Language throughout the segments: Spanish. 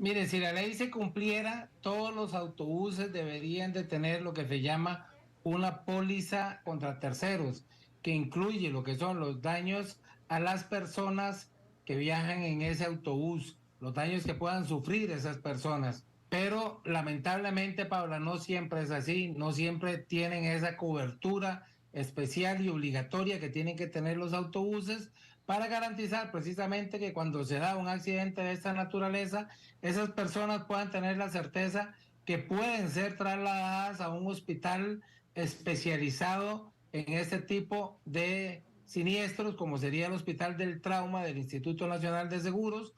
Mire, si la ley se cumpliera, todos los autobuses deberían de tener lo que se llama una póliza contra terceros, que incluye lo que son los daños a las personas que viajan en ese autobús, los daños que puedan sufrir esas personas. Pero lamentablemente, Paula, no siempre es así, no siempre tienen esa cobertura especial y obligatoria que tienen que tener los autobuses para garantizar precisamente que cuando se da un accidente de esta naturaleza, esas personas puedan tener la certeza que pueden ser trasladadas a un hospital especializado en este tipo de siniestros, como sería el Hospital del Trauma del Instituto Nacional de Seguros.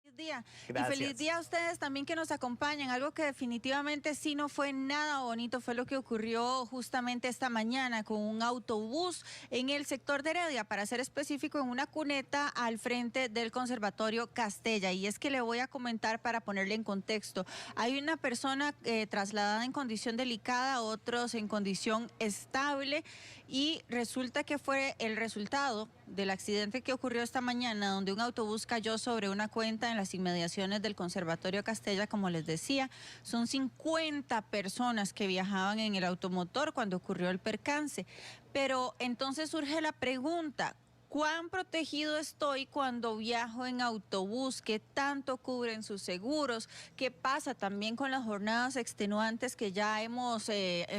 Feliz día. Y feliz Gracias. día a ustedes también que nos acompañan. Algo que definitivamente sí no fue nada bonito fue lo que ocurrió justamente esta mañana con un autobús en el sector de Heredia, para ser específico, en una cuneta al frente del Conservatorio Castella. Y es que le voy a comentar para ponerle en contexto. Hay una persona trasladada en condición delicada, otros en condición estable, y resulta que fue el resultado del accidente que ocurrió esta mañana, donde un autobús cayó sobre una cuenta en las inmediaciones del Conservatorio Castella. Como les decía, son 50 personas que viajaban en el automotor cuando ocurrió el percance. Pero entonces surge la pregunta: ¿cuán protegido estoy cuando viajo en autobús? ¿Qué tanto cubren sus seguros? ¿Qué pasa también con las jornadas extenuantes que ya hemos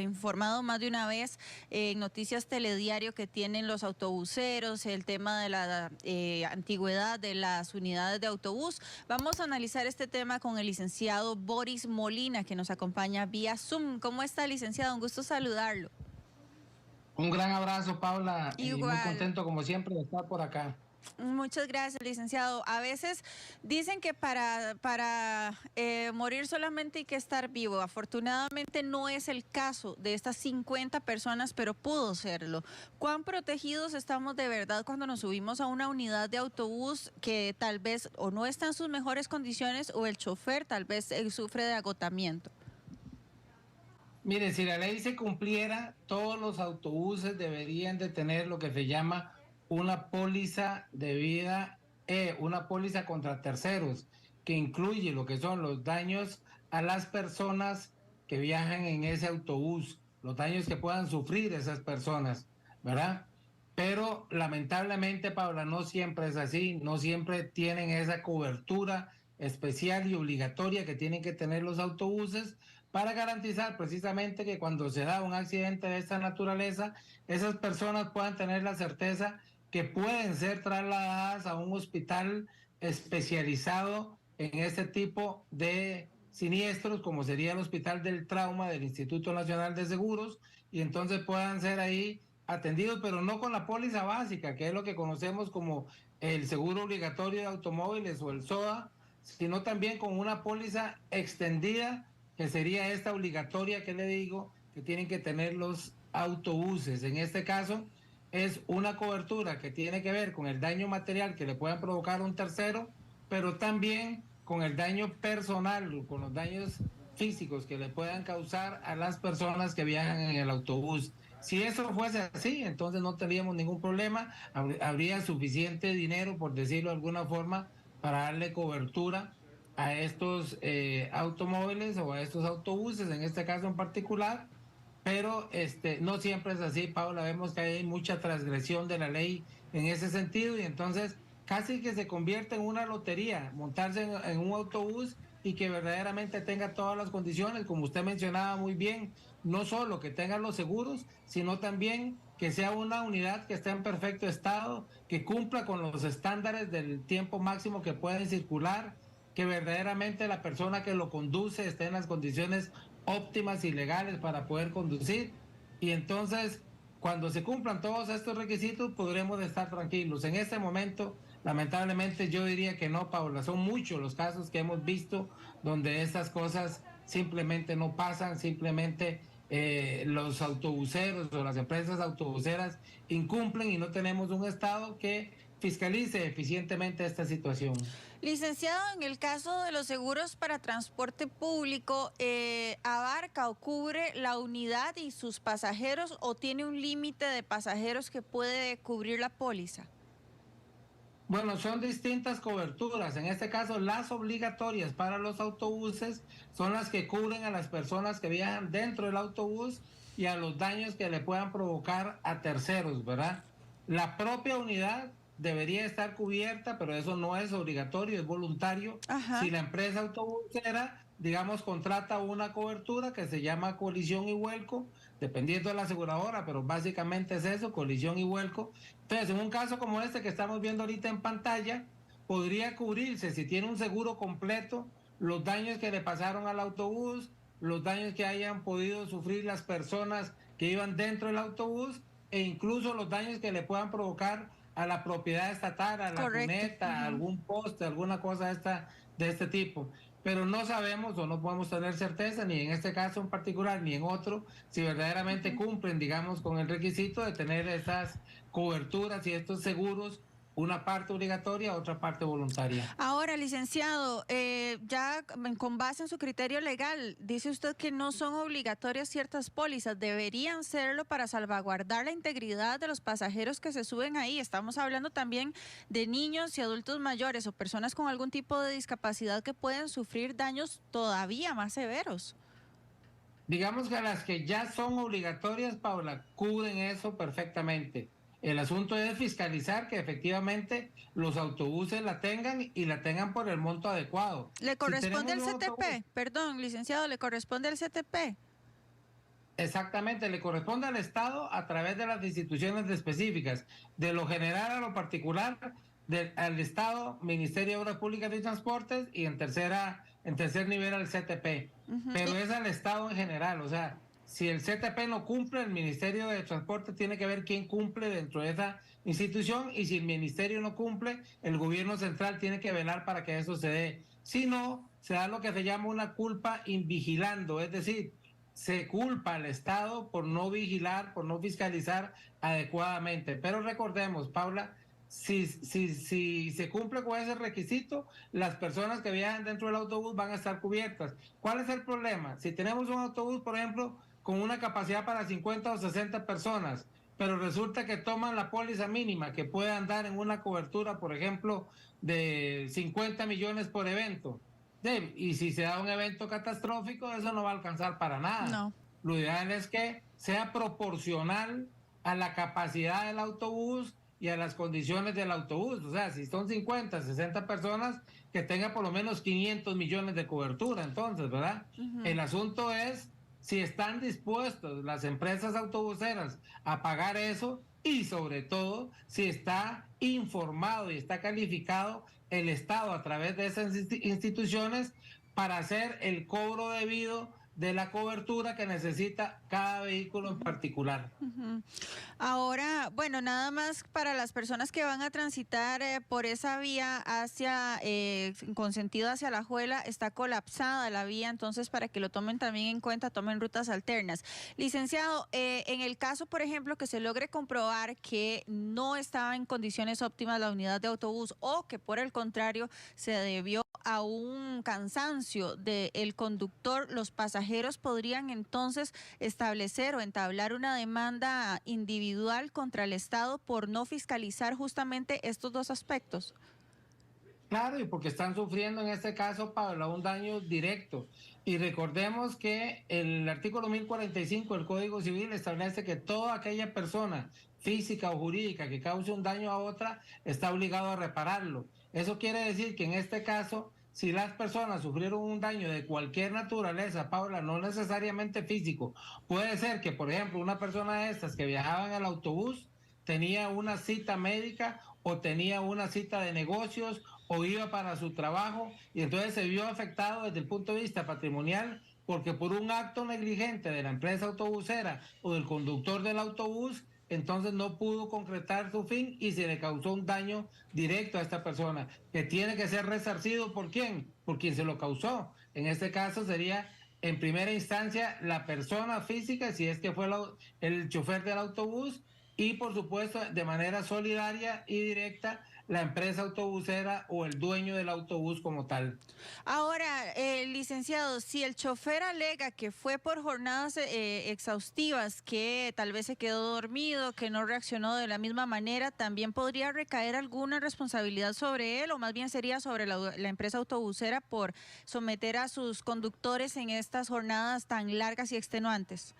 informado más de una vez en Noticias Telediario que tienen los autobuseros, el tema de la antigüedad de las unidades de autobús? Vamos a analizar este tema con el licenciado Boris Molina, que nos acompaña vía Zoom. ¿Cómo está, licenciado? Un gusto saludarlo. Un gran abrazo, Paula, y muy Igual. contento como siempre de estar por acá. Muchas gracias, licenciado. A veces dicen que para morir solamente hay que estar vivo. Afortunadamente no es el caso de estas 50 personas, pero pudo serlo. ¿Cuán protegidos estamos de verdad cuando nos subimos a una unidad de autobús que tal vez o no está en sus mejores condiciones, o el chofer tal vez sufre de agotamiento? Mire, si la ley se cumpliera, todos los autobuses deberían de tener lo que se llama una póliza de vida, una póliza contra terceros, que incluye lo que son los daños a las personas que viajan en ese autobús, los daños que puedan sufrir esas personas, ¿verdad? Pero lamentablemente, Paula, no siempre es así, no siempre tienen esa cobertura especial y obligatoria que tienen que tener los autobuses para garantizar precisamente que cuando se da un accidente de esta naturaleza, esas personas puedan tener la certeza que pueden ser trasladadas a un hospital especializado en este tipo de siniestros, como sería el Hospital del Trauma del Instituto Nacional de Seguros, y entonces puedan ser ahí atendidos, pero no con la póliza básica, que es lo que conocemos como el seguro obligatorio de automóviles o el SOA, sino también con una póliza extendida, que sería esta obligatoria que le digo que tienen que tener los autobuses. En este caso es una cobertura que tiene que ver con el daño material que le puedan provocar a un tercero, pero también con el daño personal, con los daños físicos que le puedan causar a las personas que viajan en el autobús. Si eso fuese así, entonces no tendríamos ningún problema, habría suficiente dinero, por decirlo de alguna forma, para darle cobertura a estos automóviles o a estos autobuses, en este caso en particular, pero no siempre es así, Paula. Vemos que hay mucha transgresión de la ley en ese sentido, y entonces casi que se convierte en una lotería montarse en un autobús y que verdaderamente tenga todas las condiciones, como usted mencionaba muy bien, no solo que tenga los seguros, sino también que sea una unidad que esté en perfecto estado, que cumpla con los estándares del tiempo máximo que pueden circular, que verdaderamente la persona que lo conduce esté en las condiciones óptimas y legales para poder conducir. Y entonces, cuando se cumplan todos estos requisitos, podremos estar tranquilos. En este momento, lamentablemente, yo diría que no, Paula. Son muchos los casos que hemos visto donde estas cosas simplemente no pasan, simplemente los autobuseros o las empresas autobuseras incumplen, y no tenemos un Estado que fiscalice eficientemente esta situación. Licenciado, en el caso de los seguros para transporte público, ¿abarca o cubre la unidad y sus pasajeros, o tiene un límite de pasajeros que puede cubrir la póliza? Bueno, son distintas coberturas. En este caso, las obligatorias para los autobuses son las que cubren a las personas que viajan dentro del autobús y a los daños que le puedan provocar a terceros, ¿verdad? La propia unidad debería estar cubierta, pero eso no es obligatorio, es voluntario. Ajá, Si la empresa autobusera, digamos, contrata una cobertura que se llama colisión y vuelco, dependiendo de la aseguradora, pero básicamente es eso, colisión y vuelco. Entonces, en un caso como este que estamos viendo ahorita en pantalla, podría cubrirse, si tiene un seguro completo, los daños que le pasaron al autobús, los daños que hayan podido sufrir las personas que iban dentro del autobús e incluso los daños que le puedan provocar a la propiedad estatal, a la correcto. cuneta, a Ujú. algún poste, alguna cosa de este tipo. Pero no sabemos o no podemos tener certeza, ni en este caso en particular, ni en otro, si verdaderamente Ujú. cumplen, digamos, con el requisito de tener estas coberturas y estos seguros, una parte obligatoria, otra parte voluntaria. Ahora, licenciado, ya con base en su criterio legal, dice usted que no son obligatorias ciertas pólizas, deberían serlo para salvaguardar la integridad de los pasajeros que se suben ahí. Estamos hablando también de niños y adultos mayores o personas con algún tipo de discapacidad que pueden sufrir daños todavía más severos. Digamos que las que ya son obligatorias, Paula, cubren eso perfectamente. El asunto es fiscalizar que efectivamente los autobuses la tengan y la tengan por el monto adecuado. ¿Le Si corresponde tenemos al un autobús, CTP? Perdón, licenciado, ¿le corresponde al CTP? exactamente, le corresponde al Estado a través de las instituciones específicas, de lo general a lo particular, al Estado, Ministerio de Obras Públicas y Transportes y en tercer nivel al CTP. Ujú. Pero es al Estado en general, o sea, si el CTP no cumple, el Ministerio de Transporte tiene que ver quién cumple dentro de esa institución y si el Ministerio no cumple, el gobierno central tiene que velar para que eso se dé. Si no, se da lo que se llama una culpa invigilando, es decir, se culpa al Estado por no vigilar, por no fiscalizar adecuadamente. Pero recordemos, Paula, si se cumple con ese requisito, las personas que viajan dentro del autobús van a estar cubiertas. ¿Cuál es el problema? Si tenemos un autobús, por ejemplo, con una capacidad para 50 o 60 personas, pero resulta que toman la póliza mínima, que puede andar en una cobertura, por ejemplo, de 50 millones por evento. Y si se da un evento catastrófico, eso no va a alcanzar para nada. No. Lo ideal es que sea proporcional a la capacidad del autobús y a las condiciones del autobús. O sea, si son 50, 60 personas, que tenga por lo menos 500 millones de cobertura, entonces, ¿verdad? Ujú. El asunto es si están dispuestos las empresas autobuseras a pagar eso y sobre todo si está informado y está calificado el Estado a través de esas instituciones para hacer el cobro debido de la cobertura que necesita cada vehículo en particular. Ujú. Ahora, bueno, nada más para las personas que van a transitar por esa vía hacia, con sentido hacia La Juela, está colapsada la vía, entonces para que lo tomen también en cuenta, tomen rutas alternas. Licenciado, en el caso, por ejemplo, que se logre comprobar que no estaba en condiciones óptimas la unidad de autobús o que por el contrario se debió a un cansancio del conductor, los pasajeros podrían entonces establecer o entablar una demanda individual contra el Estado por no fiscalizar justamente estos dos aspectos. Claro, y porque están sufriendo en este caso, Pablo, un daño directo. Y recordemos que el artículo 1045 del Código Civil establece que toda aquella persona física o jurídica que cause un daño a otra está obligado a repararlo. Eso quiere decir que en este caso, si las personas sufrieron un daño de cualquier naturaleza, Paula, no necesariamente físico, puede ser que, por ejemplo, una persona de estas que viajaba en el autobús tenía una cita médica o tenía una cita de negocios o iba para su trabajo y entonces se vio afectado desde el punto de vista patrimonial porque por un acto negligente de la empresa autobusera o del conductor del autobús, entonces no pudo concretar su fin y se le causó un daño directo a esta persona, que tiene que ser resarcido ¿por quién? Por quien se lo causó. En este caso sería en primera instancia la persona física, si es que fue el chofer del autobús, y por supuesto de manera solidaria y directa la empresa autobusera o el dueño del autobús como tal. Ahora, licenciado, si el chofer alega que fue por jornadas exhaustivas, que tal vez se quedó dormido, que no reaccionó de la misma manera, ¿también podría recaer alguna responsabilidad sobre él o más bien sería sobre la empresa autobusera por someter a sus conductores en estas jornadas tan largas y extenuantes?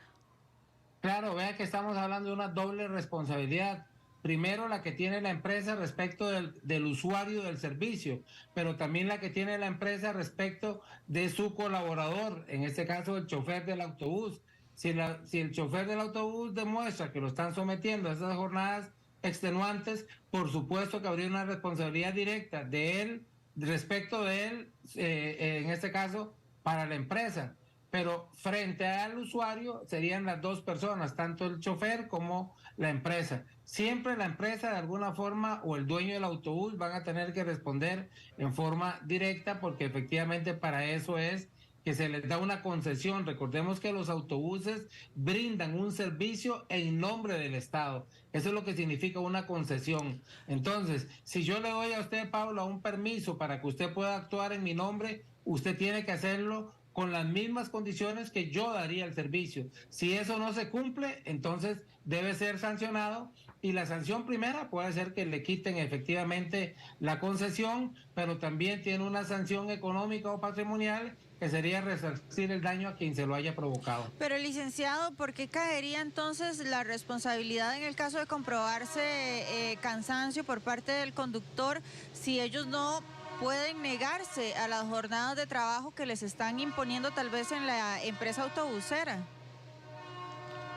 Claro, vea que estamos hablando de una doble responsabilidad. Primero, la que tiene la empresa respecto del usuario del servicio, pero también la que tiene la empresa respecto de su colaborador, en este caso el chofer del autobús. Si el chofer del autobús demuestra que lo están sometiendo a esas jornadas extenuantes, por supuesto que habría una responsabilidad directa de él, respecto de él, en este caso, para la empresa, pero frente al usuario serían las dos personas, tanto el chofer como la empresa. Siempre la empresa de alguna forma o el dueño del autobús van a tener que responder en forma directa porque efectivamente para eso es que se les da una concesión. Recordemos que los autobuses brindan un servicio en nombre del Estado. Eso es lo que significa una concesión. Entonces, si yo le doy a usted, Paula, un permiso para que usted pueda actuar en mi nombre, usted tiene que hacerlo con las mismas condiciones que yo daría el servicio. Si eso no se cumple, entonces debe ser sancionado y la sanción primera puede ser que le quiten efectivamente la concesión, pero también tiene una sanción económica o patrimonial que sería resarcir el daño a quien se lo haya provocado. Pero licenciado, ¿por qué caería entonces la responsabilidad en el caso de comprobarse cansancio por parte del conductor si ellos no pueden negarse a las jornadas de trabajo que les están imponiendo tal vez en la empresa autobusera?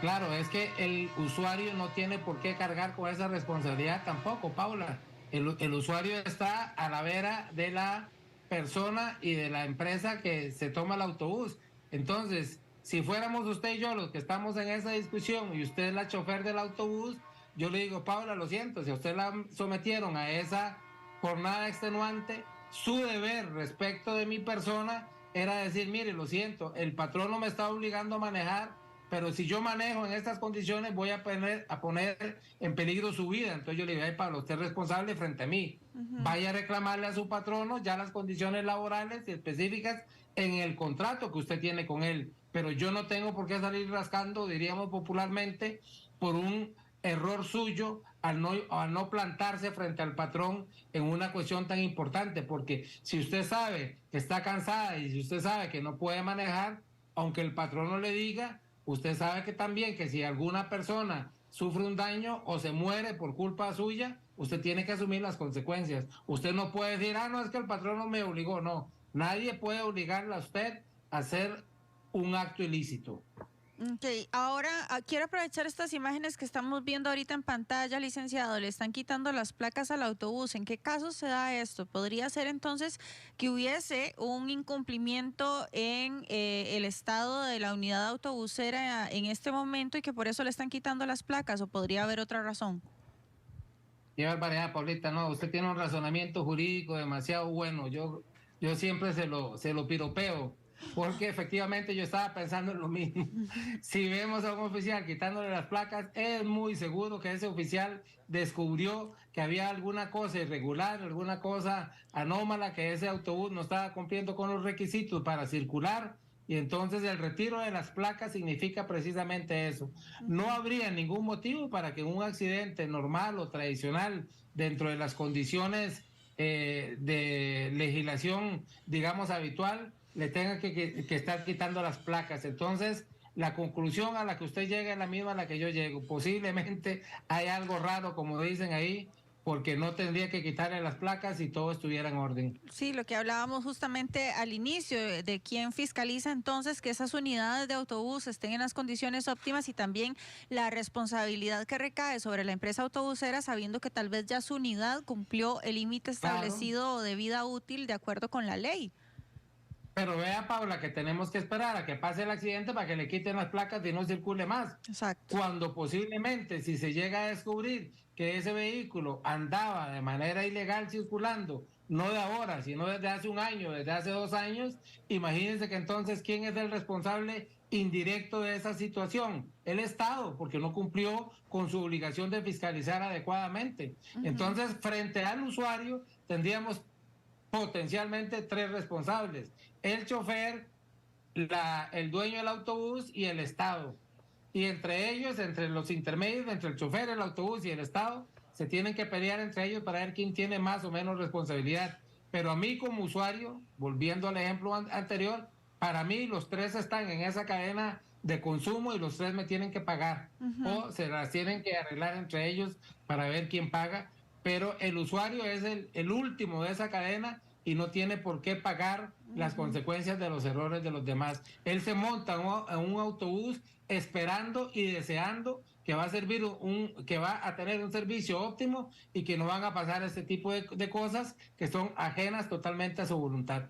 Claro, es que el usuario no tiene por qué cargar con esa responsabilidad tampoco, Paula. El usuario está a la vera de la persona y de la empresa que se toma el autobús. Entonces, si fuéramos usted y yo los que estamos en esa discusión y usted es la chofer del autobús, yo le digo, Paula, lo siento, si a usted la sometieron a esa jornada extenuante, su deber respecto de mi persona era decir, mire, lo siento, el patrón no me está obligando a manejar, pero si yo manejo en estas condiciones voy a poner en peligro su vida. Entonces yo le digo, ay, Pablo, usted es responsable frente a mí. Vaya a reclamarle a su patrono ya las condiciones laborales y específicas en el contrato que usted tiene con él. Pero yo no tengo por qué salir rascando, diríamos popularmente, por un error suyo al no plantarse frente al patrón en una cuestión tan importante, porque si usted sabe que está cansada y si usted sabe que no puede manejar, aunque el patrón no le diga, usted sabe que también que si alguna persona sufre un daño o se muere por culpa suya, usted tiene que asumir las consecuencias. Usted no puede decir, no, es que el patrón no me obligó. No, nadie puede obligarle a usted a hacer un acto ilícito. Ok, ahora quiero aprovechar estas imágenes que estamos viendo ahorita en pantalla, licenciado. Le están quitando las placas al autobús. ¿En qué caso se da esto? ¿Podría ser entonces que hubiese un incumplimiento en el estado de la unidad autobusera en este momento y que por eso le están quitando las placas? ¿O podría haber otra razón? Qué barbaridad, Paulita. No, usted tiene un razonamiento jurídico demasiado bueno. Yo siempre se lo piropeo, porque efectivamente yo estaba pensando en lo mismo. Si vemos a un oficial quitándole las placas, es muy seguro que ese oficial descubrió que había alguna cosa irregular, alguna cosa anómala, que ese autobús no estaba cumpliendo con los requisitos para circular. Y entonces el retiro de las placas significa precisamente eso. No habría ningún motivo para que un accidente normal o tradicional dentro de las condiciones de legislación, digamos, habitual, le tenga que estar quitando las placas. Entonces, la conclusión a la que usted llega es la misma a la que yo llego. Posiblemente hay algo raro, como dicen ahí, porque no tendría que quitarle las placas si todo estuviera en orden. Sí, lo que hablábamos justamente al inicio de quién fiscaliza entonces que esas unidades de autobús estén en las condiciones óptimas y también la responsabilidad que recae sobre la empresa autobusera sabiendo que tal vez ya su unidad cumplió el límite establecido Claro. de vida útil de acuerdo con la ley. Pero vea, Paula, que tenemos que esperar a que pase el accidente para que le quiten las placas y no circule más. Exacto. Cuando posiblemente, si se llega a descubrir que ese vehículo andaba de manera ilegal circulando, no de ahora, sino desde hace un año, desde hace 2 años, imagínense que entonces, ¿quién es el responsable indirecto de esa situación? El Estado, porque no cumplió con su obligación de fiscalizar adecuadamente. Entonces, frente al usuario, tendríamos potencialmente 3 responsables: el chofer, el dueño del autobús y el Estado. Y entre ellos, entre los intermedios, entre el chofer, el autobús y el Estado, se tienen que pelear entre ellos para ver quién tiene más o menos responsabilidad. Pero a mí como usuario, volviendo al ejemplo anterior, para mí los 3 están en esa cadena de consumo y los 3 me tienen que pagar, o se las tienen que arreglar entre ellos para ver quién paga, pero el usuario es el último de esa cadena y no tiene por qué pagar las consecuencias de los errores de los demás. Él se monta en un autobús esperando y deseando que va a servir que va a tener un servicio óptimo y que no van a pasar este tipo de cosas que son ajenas totalmente a su voluntad.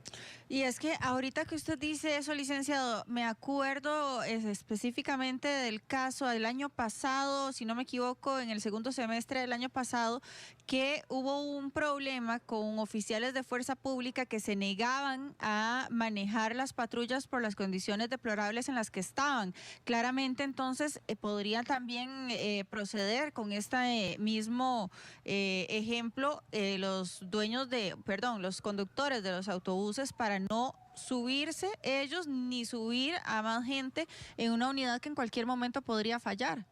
Y es que ahorita que usted dice eso, licenciado, me acuerdo específicamente del caso del año pasado, si no me equivoco, en el segundo semestre del año pasado, que hubo un problema con oficiales de fuerza pública que se negaban a manejar las patrullas por las condiciones deplorables en las que estaban. Claramente, entonces, podría también proceder con este mismo ejemplo los conductores de los autobuses para no subirse ellos ni subir a más gente en una unidad que en cualquier momento podría fallar.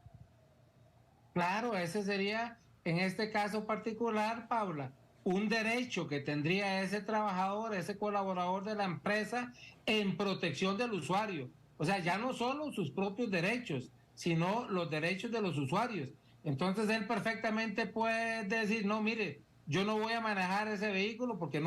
Claro, ese sería, en este caso particular, Paula, un derecho que tendría ese trabajador, ese colaborador de la empresa en protección del usuario. O sea, ya no solo sus propios derechos, sino los derechos de los usuarios. Entonces él perfectamente puede decir, no, mire, yo no voy a manejar ese vehículo porque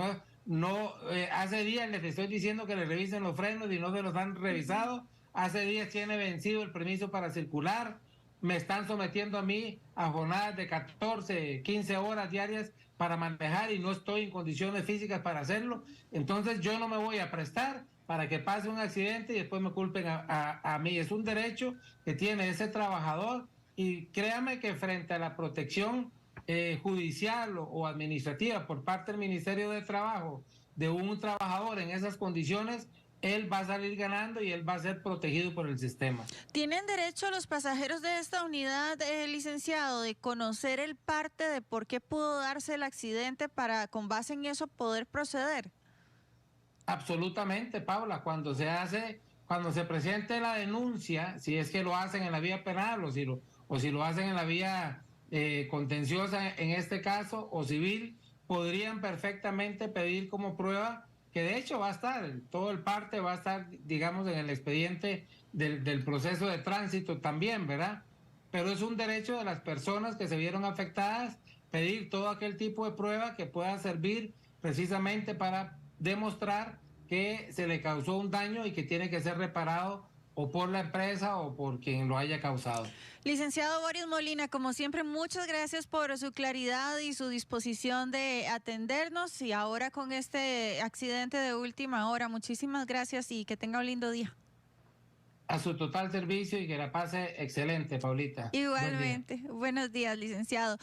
hace días les estoy diciendo que le revisen los frenos y no se los han revisado. Hace días tiene vencido el permiso para circular. Me están sometiendo a mí a jornadas de 14, 15 horas diarias para manejar y no estoy en condiciones físicas para hacerlo. Entonces yo no me voy a prestar para que pase un accidente y después me culpen a mí. Es un derecho que tiene ese trabajador y créame que frente a la protección judicial o administrativa por parte del Ministerio de Trabajo de un trabajador en esas condiciones, él va a salir ganando y él va a ser protegido por el sistema. ¿Tienen derecho los pasajeros de esta unidad, licenciado, de conocer el parte de por qué pudo darse el accidente para, con base en eso, poder proceder? Absolutamente, Paula. Cuando se presente la denuncia, si es que lo hacen en la vía penal o si lo hacen en la vía contenciosa en este caso o civil, podrían perfectamente pedir como prueba, que de hecho va a estar, todo el parte va a estar, digamos, en el expediente del proceso de tránsito también, ¿verdad? Pero es un derecho de las personas que se vieron afectadas pedir todo aquel tipo de prueba que pueda servir precisamente para demostrar que se le causó un daño y que tiene que ser reparado o por la empresa o por quien lo haya causado. Licenciado Boris Molina, como siempre, muchas gracias por su claridad y su disposición de atendernos, y ahora con este accidente de última hora, muchísimas gracias y que tenga un lindo día. A su total servicio y que la pase excelente, Paulita. Igualmente. Buenos días, licenciado.